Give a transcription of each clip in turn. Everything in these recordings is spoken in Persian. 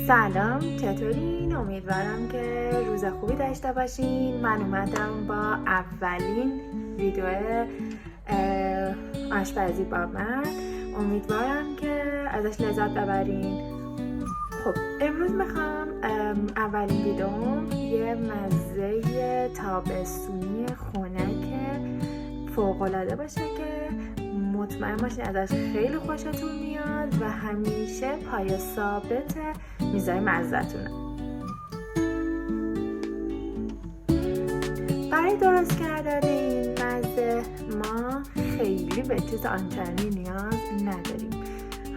سلام، چطورین؟ امیدوارم که روز خوبی داشته باشین. من اومدم با اولین ویدیو آشپزی با من. امیدوارم که ازش لذت ببرین. خب امروز میخوام اولین ویدیوم یه مزه تابستونی خنک فوق‌العاده باشه که مطمئن باشین ازش خیلی خوشتون میاد و همیشه پای ثابت میزای مزه‌تونه. برای درست کردن این مزه ما خیلی به چیز آنچنانی نیاز نداریم.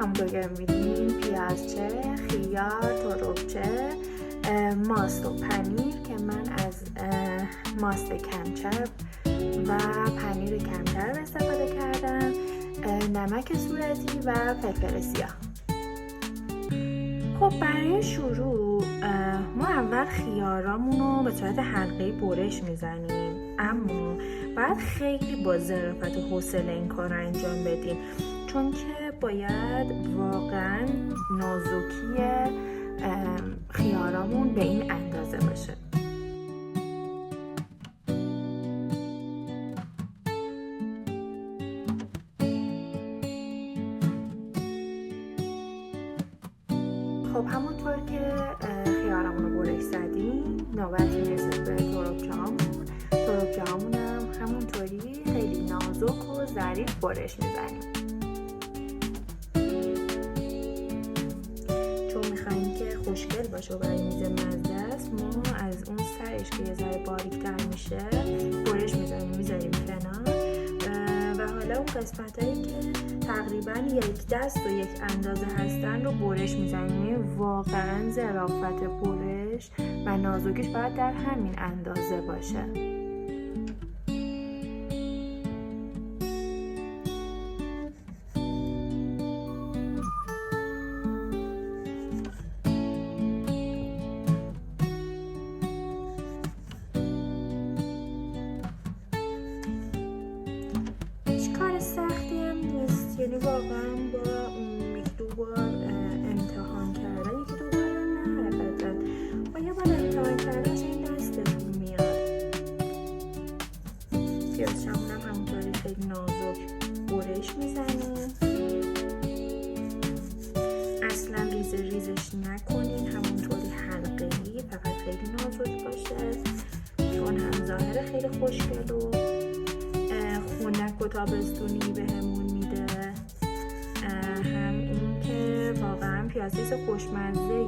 همونطور که می‌بینید پیازچه، خیار، تربچه، ماست و پنیر که من از ماست کمچرب و پنیر کمچرب استفاده کردم، نمک صورتی و فلفل سیاه. خب برای شروع ما اول خیارامون رو به صورت حلقه‌ای برش میزنیم، اما باید خیلی با ظرافت و حوصله این کار رو انجام بدیم، چون که باید واقعا نازکی خیارامون به این اندازه باشه. خب همونطور که خیارمون رو برش زدیم، نوبت میرسه به تربچه‌هامون هم همونطوری خیلی نازک و ظریف برش میزنیم، چون میخوایم که خوشگل باشه و برای میز مزه است. ما از اون سرش که یه ذره باریک‌تر میشه برش میذاریم کنار و حالا اون قسمتایی که تقریبا یک دست و یک اندازه هستن رو برش میزنیم. واقعا ظرافت برش و نازکیش باید در همین اندازه باشه. کار سختی هم نیست، یعنی واقعا با یک دو بار امتحان کردن، یکی دو بار نه البته با یه بار امتحان کردن این دستتون میاد. پیازچمون هم همونطوری خیلی نازک برش میزنیم. اصلا ریزش نکنین، همونطوری حلقه‌ای، فقط خیلی نازک باشه، چون هم ظاهر خیلی خوشگل و خنک و تابستونی بهمون میده، هم این که واقعا پیازچه خوشمزه